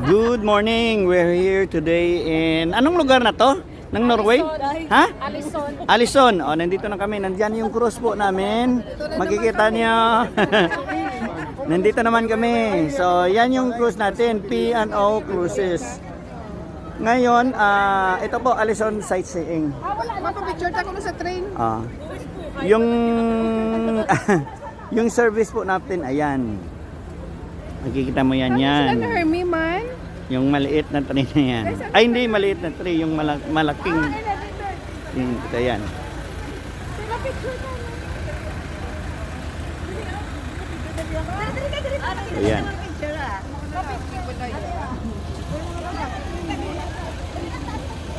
Good morning. We're here today in anong lugar na to? Ng Norway? Ha? Alison. Alison. O, nandito na kami. Nandiyan yung cruise po namin. Makikita niyo. Nandito naman kami. So, yan yung cruise natin. P&O Cruises. Ngayon, ito po, Alison Sightseeing. Mapapicture ako na sa train. Yung yung service po natin, ayan. Makikita mo yan, yan. Sila na Hermie man. Yung maliit na tree na yan. Ay, hindi maliit na tree. Yung malaking. Yung, ito yan. Sila picture na. Ayan.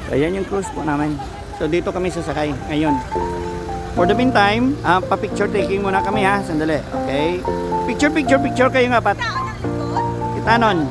Ayan yung cruise po namin. So, dito kami sasakay ngayon. For the meantime, pa-picture taking muna kami ha. Sandali. Okay? Picture kayo nga, Pat. Kita nun.